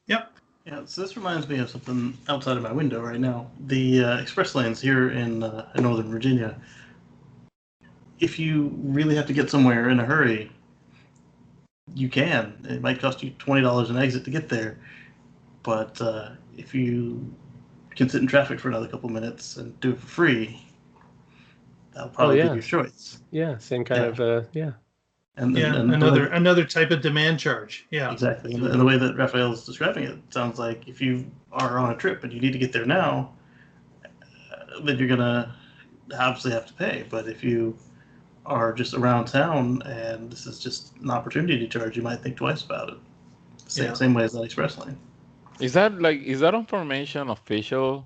Yep. Yeah, so this reminds me of something outside of my window right now. The express lanes here in Northern Virginia. If you really have to get somewhere in a hurry, you can. It might cost you $20 an exit to get there, but if you can sit in traffic for another couple minutes and do it for free, that'll probably be your choice. Yeah, same kind of yeah. And another type of demand charge. Yeah, exactly. And the way that Rafael is describing it sounds like if you are on a trip and you need to get there now, then you're gonna obviously have to pay. But if you are just around town and this is just an opportunity charge, you might think twice about it. Same way as that express lane. Is that information official?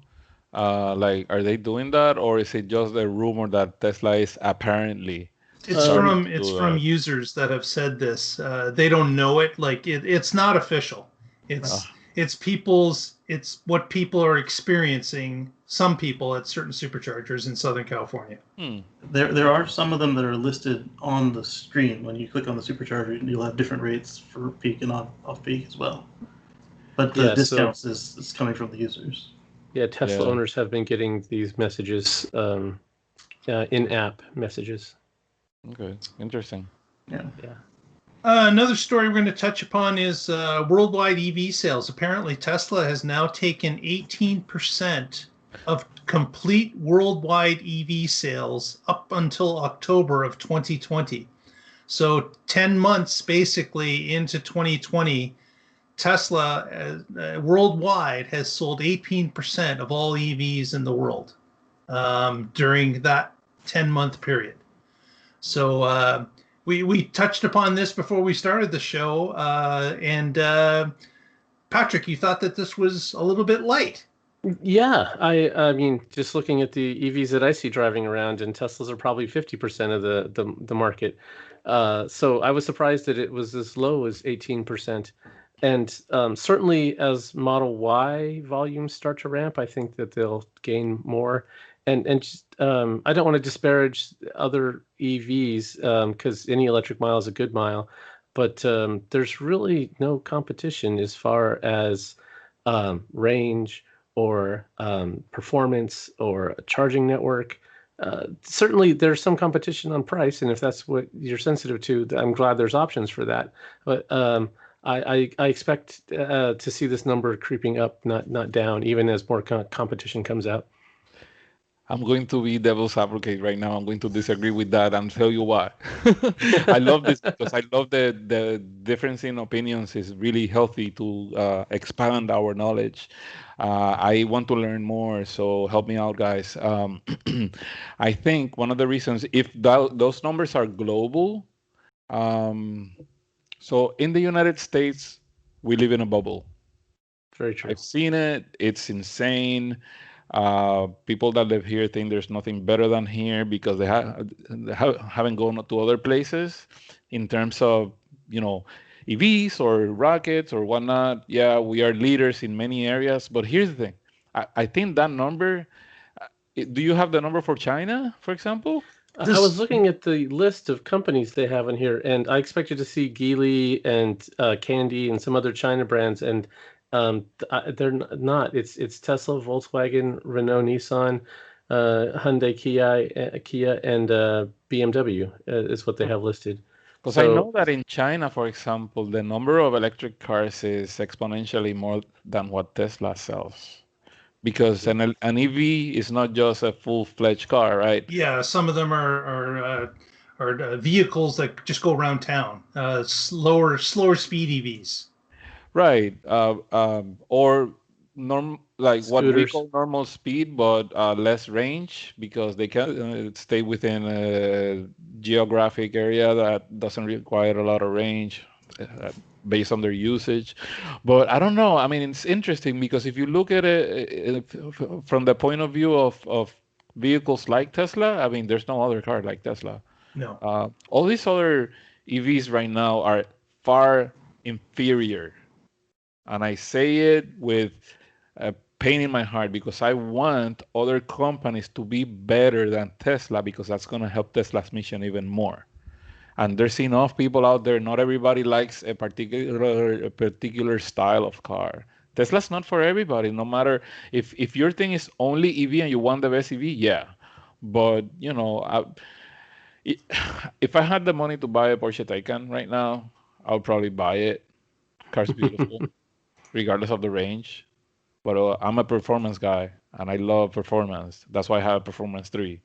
Like, are they doing that, or is it just a rumor that Tesla is apparently? It's from users that have said this. They don't know it. Like it's not official. It's what people are experiencing. Some people at certain superchargers in Southern California. There are some of them that are listed on the screen. When you click on the supercharger, you'll have different rates for peak and off peak as well. But the discounts is coming from the users. Yeah, Tesla owners have been getting these messages, in-app messages. Okay, interesting. Yeah. Another story we're going to touch upon is worldwide EV sales. Apparently, Tesla has now taken 18% of complete worldwide EV sales up until October of 2020. So 10 months basically into 2020, Tesla worldwide has sold 18% of all EVs in the world during that 10-month period. So we touched upon this before we started the show, and Patrick, you thought that this was a little bit light. Yeah, I mean, just looking at the EVs that I see driving around, and Teslas are probably 50% of the market. So I was surprised that it was as low as 18%. And certainly as Model Y volumes start to ramp, I think that they'll gain more. And just, I don't want to disparage other EVs because any electric mile is a good mile, but there's really no competition as far as range or performance or a charging network. Certainly there's some competition on price, and if that's what you're sensitive to, I'm glad there's options for that. But I expect to see this number creeping up, not down, even as more competition comes out. I'm going to be devil's advocate right now. I'm going to disagree with that and tell you why. I love this because I love the difference in opinions is really healthy to expand our knowledge. I want to learn more, so help me out, guys. I think one of the reasons, if those numbers are global, so in the United States, we live in a bubble. Very true. I've seen it. It's insane. People that live here think there's nothing better than here because they haven't gone to other places in terms of, EVs or rockets or whatnot. Yeah, we are leaders in many areas. But here's the thing. I think that number, do you have the number for China, for example? I was looking at the list of companies they have in here, and I expected to see Geely and Candy and some other China brands, and they're not. It's Tesla, Volkswagen, Renault, Nissan, Hyundai, Kia, and BMW is what they have listed. Because I know that in China, for example, the number of electric cars is exponentially more than what Tesla sells. Because an EV is not just a full-fledged car, right? Yeah, some of them are vehicles that just go around town, slower speed EVs. Right. Or like what we Scooters. call normal speed, but less range because they can stay within a geographic area that doesn't require a lot of range based on their usage. But I don't know. I mean, it's interesting because if you look at it from the point of view of vehicles like Tesla, I mean, there's no other car like Tesla. No. All these other EVs right now are far inferior. And I say it with pain in my heart because I want other companies to be better than Tesla because that's going to help Tesla's mission even more. And there's enough people out there. Not everybody likes a particular style of car. Tesla's not for everybody. No matter if your thing is only EV and you want the best EV, yeah. But you know, if I had the money to buy a Porsche Taycan right now, I'll probably buy it. Car's beautiful, regardless of the range. But I'm a performance guy, and I love performance. That's why I have a Performance 3.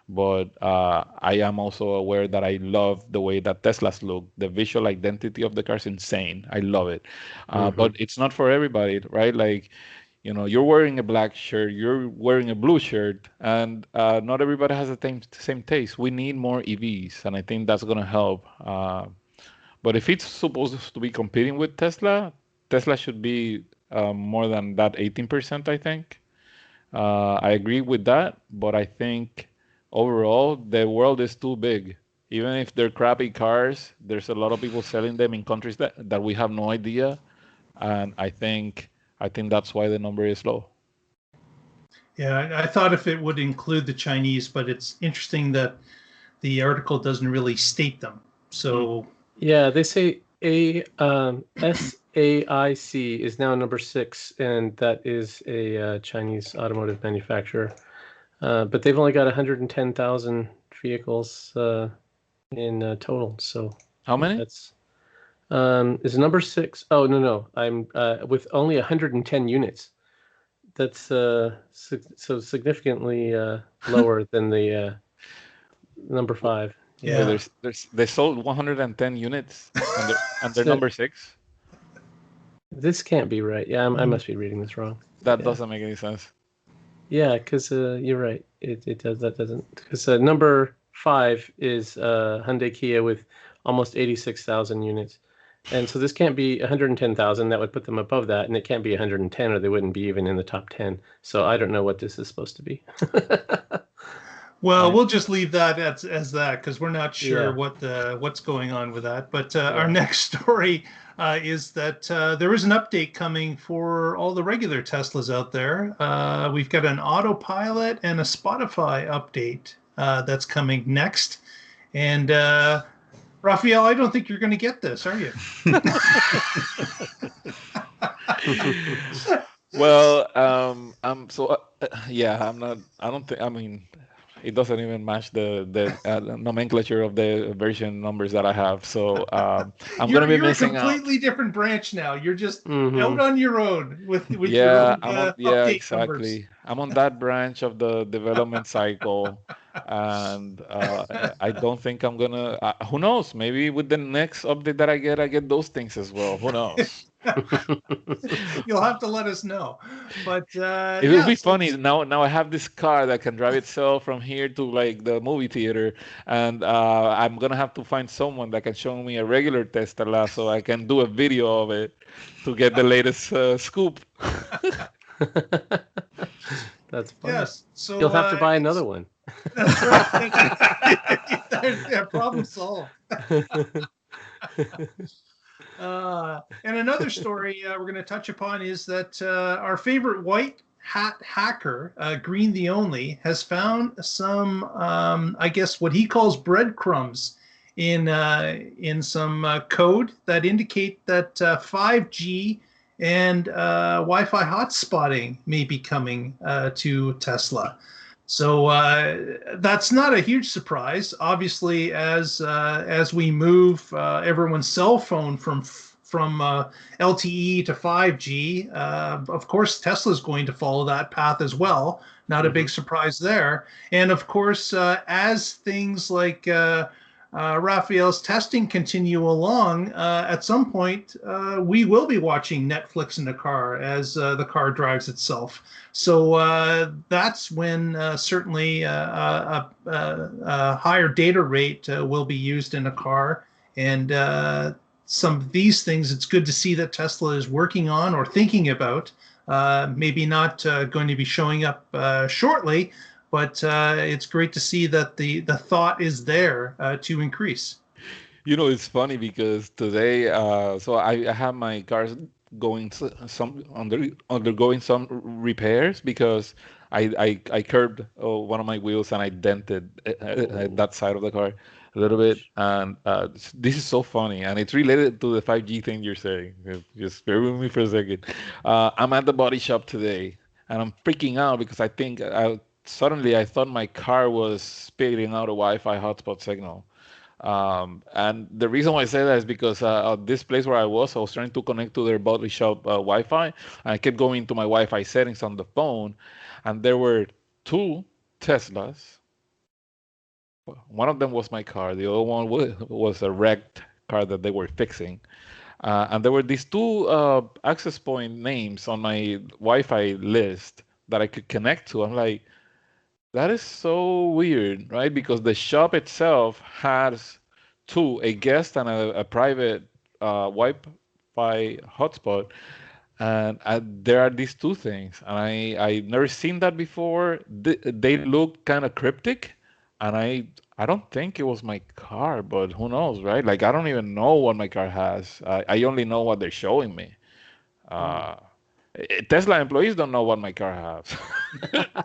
But I am also aware that I love the way that Teslas look. The visual identity of the car is insane. I love it. But it's not for everybody, right? Like, you know, you're wearing a black shirt, you're wearing a blue shirt, and not everybody has the same taste. We need more EVs, and I think that's going to help. But if it's supposed to be competing with Tesla, Tesla should be more than that 18%, I think. I agree with that, but I think overall the world is too big. Even if they're crappy cars, there's a lot of people selling them in countries that we have no idea, and I think that's why the number is low. Yeah, I thought if it would include the Chinese, but it's interesting that the article doesn't really state them. So yeah, they say SAIC is now number 6, and that is a Chinese automotive manufacturer. But they've only got 110,000 vehicles in total. So how many? That's is number 6. Oh no, I'm with only 110 units. That's so significantly lower than the number 5. Yeah, they sold 110 units, and they're number 6. This can't be right. Yeah, I must be reading this wrong. That doesn't make any sense. Yeah, because you're right. It does. That doesn't. Because number 5 is Hyundai Kia with almost 86,000 units, and so this can't be 110,000. That would put them above that, and it can't be 110, or they wouldn't be even in the top 10. So I don't know what this is supposed to be. Well, we'll just leave that as that because we're not sure what's going on with that. But our next story is that there is an update coming for all the regular Teslas out there. We've got an Autopilot and a Spotify update that's coming next. And Rafael, I don't think you're going to get this, are you? Well, I'm not. I don't think. I mean, it doesn't even match the nomenclature of the version numbers that I have. So I'm going to be missing out. You're a completely different branch now. You're just out on your own with your own, update exactly. Numbers. I'm on that branch of the development cycle, and I don't think I'm gonna. Who knows? Maybe with the next update that I get those things as well. Who knows? You'll have to let us know. But it will be funny. Now I have this car that can drive itself from here to like the movie theater, and I'm gonna have to find someone that can show me a regular Tesla so I can do a video of it to get the latest scoop. That's funny. Yes. So you'll have to buy another one. That's right. Yeah, problem solved. And another story we're going to touch upon is that our favorite white hat hacker, GreenTheOnly, has found some, I guess, what he calls breadcrumbs in some code that indicate that 5G and Wi-Fi hotspotting may be coming to Tesla. So that's not a huge surprise. Obviously, as we move everyone's cell phone from LTE to 5G, of course, Tesla is going to follow that path as well. Not a big surprise there. And of course, as things like Rafael's testing continue along, at some point, we will be watching Netflix in the car as the car drives itself. So that's when certainly a higher data rate will be used in a car. And some of these things, it's good to see that Tesla is working on or thinking about. Maybe not going to be showing up shortly, but it's great to see that the thought is there to increase. You know, it's funny because today, so I have my cars going undergoing some repairs because I curbed one of my wheels and I dented that side of the car a little bit. And this is so funny, and it's related to the 5G thing you're saying. Just bear with me for a second. I'm at the body shop today, and I'm freaking out because I think suddenly I thought my car was spitting out a Wi-Fi hotspot signal. And the reason why I say that is because this place where I was trying to connect to their body shop Wi-Fi, and I kept going to my Wi-Fi settings on the phone, and there were two Teslas. One of them was my car. The other one was a wrecked car that they were fixing. And there were these two access point names on my Wi-Fi list that I could connect to. I'm like, that is so weird, right? Because the shop itself has two, a guest and a private Wi-Fi hotspot. And there are these two things. And I've never seen that before. They look kind of cryptic. And I don't think it was my car, but who knows, right? Like, I don't even know what my car has. I only know what they're showing me. Tesla employees don't know what my car has.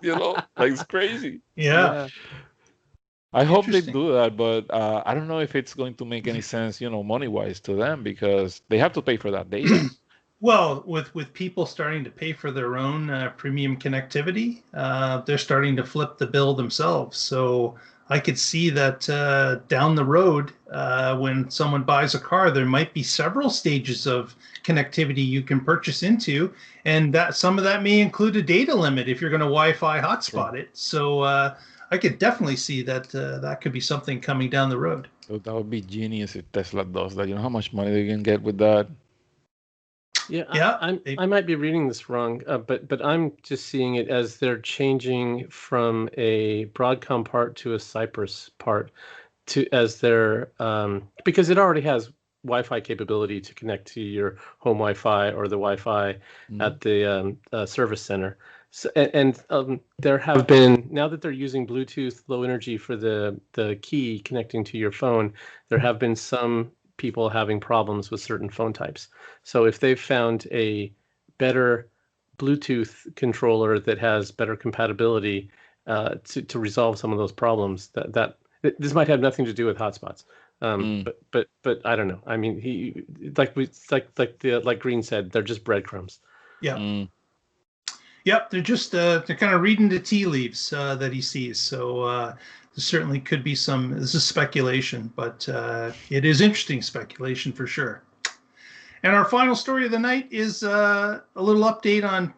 You know, like, it's crazy. Yeah. I hope they do that, but I don't know if it's going to make any sense, you know, money-wise to them, because they have to pay for that data. Well, with people starting to pay for their own premium connectivity, they're starting to flip the bill themselves. So I could see that down the road, when someone buys a car, there might be several stages of connectivity you can purchase into, and that some of that may include a data limit if you're going to Wi-Fi hotspot it. So I could definitely see that that could be something coming down the road. So that would be genius if Tesla does that. You know how much money they can get with that? Yeah, I might be reading this wrong, but I'm just seeing it as they're changing from a Broadcom part to a Cypress part, as their because it already has Wi-Fi capability to connect to your home Wi-Fi or the Wi-Fi at the service center. So, and there have been, now that they're using Bluetooth Low Energy for the key connecting to your phone, there have been some people having problems with certain phone types. So if they've found a better Bluetooth controller that has better compatibility to resolve some of those problems, that this might have nothing to do with hotspots. But I don't know. I mean, like Green said, they're just breadcrumbs. Yeah. Yep, they're just they're kind of reading the tea leaves that he sees. So there certainly could be some. This is speculation, but it is interesting speculation for sure. And our final story of the night is a little update on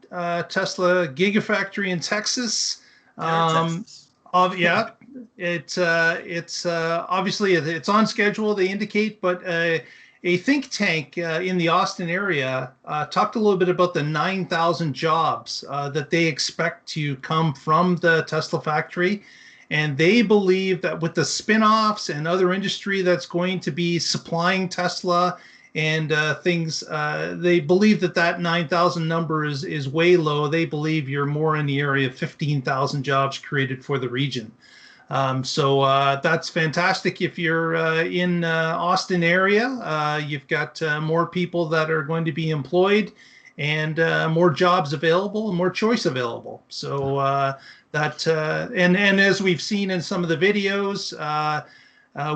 Tesla GigaFactory in Texas. Texas. Yeah, it's obviously it's on schedule. They indicate, but a think tank in the Austin area talked a little bit about the 9,000 jobs that they expect to come from the Tesla factory. And they believe that with the spin-offs and other industry that's going to be supplying Tesla and things, they believe that 9,000 number is way low. They believe you're more in the area of 15,000 jobs created for the region. So that's fantastic. If you're in Austin area, you've got more people that are going to be employed and more jobs available and more choice available. So and as we've seen in some of the videos,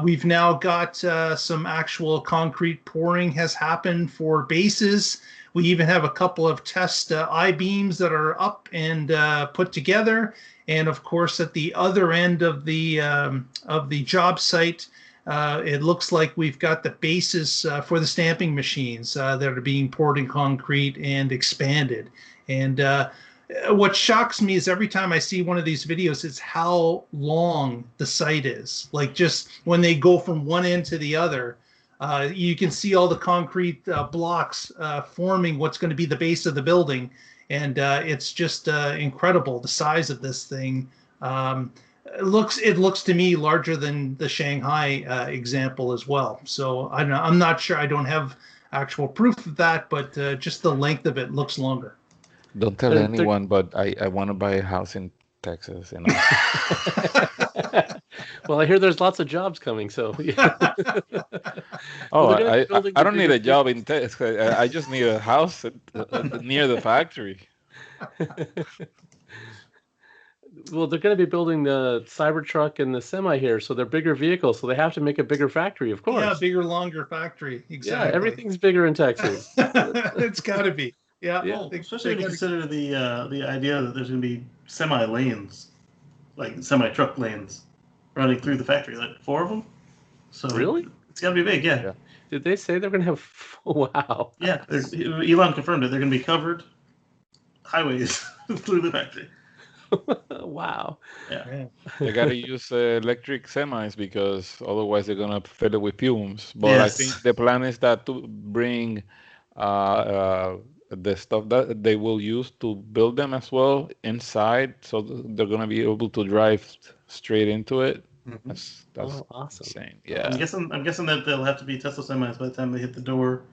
we've now got some actual concrete pouring has happened for bases. We even have a couple of test I-beams that are up and put together. And of course, at the other end of the job site, it looks like we've got the bases for the stamping machines that are being poured in concrete and expanded. And what shocks me is every time I see one of these videos, it's how long the site is. Like just when they go from one end to the other, you can see all the concrete blocks forming what's going to be the base of the building. And it's just incredible, the size of this thing. It looks to me larger than the Shanghai example as well. So I'm not sure. I don't have actual proof of that, but just the length of it looks longer. Don't tell anyone, but I want to buy a house in Texas. You know. Well, I hear there's lots of jobs coming, so yeah. Oh, I don't need a job in Texas. I just need a house near the factory. Well, they're going to be building the Cybertruck and the semi here, so they're bigger vehicles, so they have to make a bigger factory, of course. Yeah, bigger, longer factory. Exactly. Yeah, everything's bigger in Texas. It's got to be. Yeah. Well, especially when you consider the idea that there's going to be semi lanes, like semi truck lanes, running through the factory, like 4 of them. So really, it's got to be big. Yeah. Did they say they're going to have? Wow. Yeah, Elon confirmed it. They're going to be covered highways through the factory. Wow. Yeah. They got to use electric semis because otherwise they're going to fill it with fumes. But yes. I think the plan is that to bring the stuff that they will use to build them as well inside, so they're going to be able to drive straight into it. Mm-hmm. That's awesome. Insane. Yeah. I'm guessing that they'll have to be Tesla semis by the time they hit the door.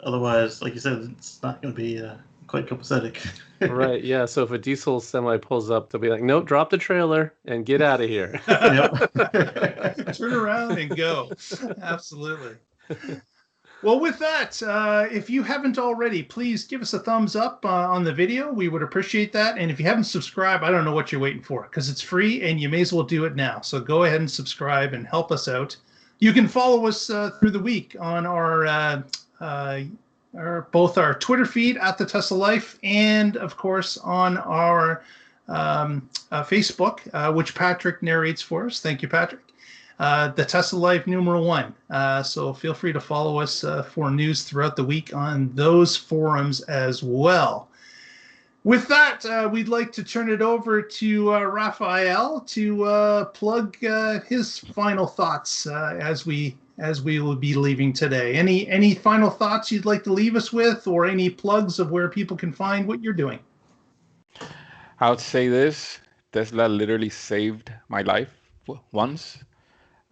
Otherwise, like you said, it's not going to be quite copacetic. Right. Yeah. So if a diesel semi pulls up, they'll be like, "Nope, drop the trailer and get out of here." Turn around and go. Absolutely. Well, with that, if you haven't already, please give us a thumbs up on the video. We would appreciate that. And if you haven't subscribed, I don't know what you're waiting for, because it's free and you may as well do it now. So go ahead and subscribe and help us out. You can follow us through the week on our both our Twitter feed at The Tesla Life and, of course, on our Facebook, which Patrick narrates for us. Thank you, Patrick. The Tesla Life #1. So feel free to follow us for news throughout the week on those forums as well. With that, we'd like to turn it over to Rafael to plug his final thoughts as we will be leaving today. Any final thoughts you'd like to leave us with, or any plugs of where people can find what you're doing? I would say this: Tesla literally saved my life once.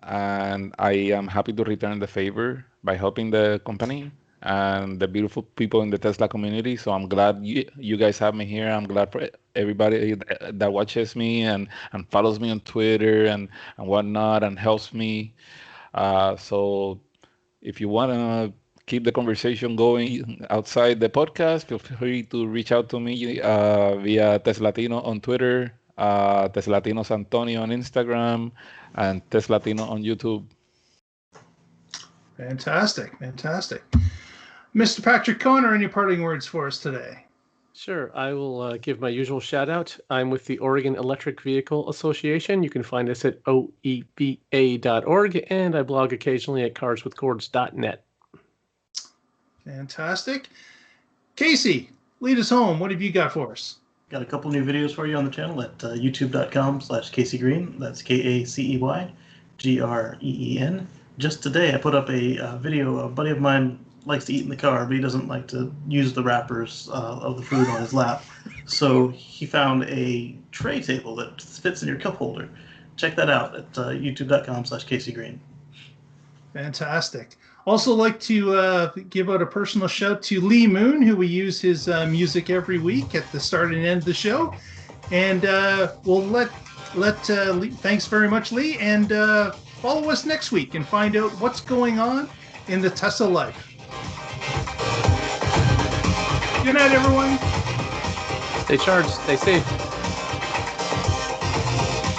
And I am happy to return the favor by helping the company and the beautiful people in the Tesla community. So I'm glad you guys have me here. I'm glad for everybody that watches me and follows me on Twitter and whatnot and helps me. So if you want to keep the conversation going outside the podcast, feel free to reach out to me via Teslatino on Twitter, Teslatino Antonio on Instagram, and Teslatino on YouTube. Fantastic. Mr. Patrick Conner, any parting words for us today? Sure. I will give my usual shout out. I'm with the Oregon Electric Vehicle Association. You can find us at oeva.org, and I blog occasionally at carswithcords.net. Fantastic. Casey, lead us home. What have you got for us? Got a couple new videos for you on the channel at youtube.com/Casey Green. That's KACEYGREEN. Just today, I put up a video. A buddy of mine likes to eat in the car, but he doesn't like to use the wrappers of the food on his lap. So he found a tray table that fits in your cup holder. Check that out at youtube.com/Casey Green. Fantastic. Also like to give out a personal shout to Lee Moon, who we use his music every week at the start and end of the show. And we'll let Lee, thanks very much, Lee, and follow us next week and find out what's going on in the Tesla life. Good night, everyone. Stay charged. Stay safe.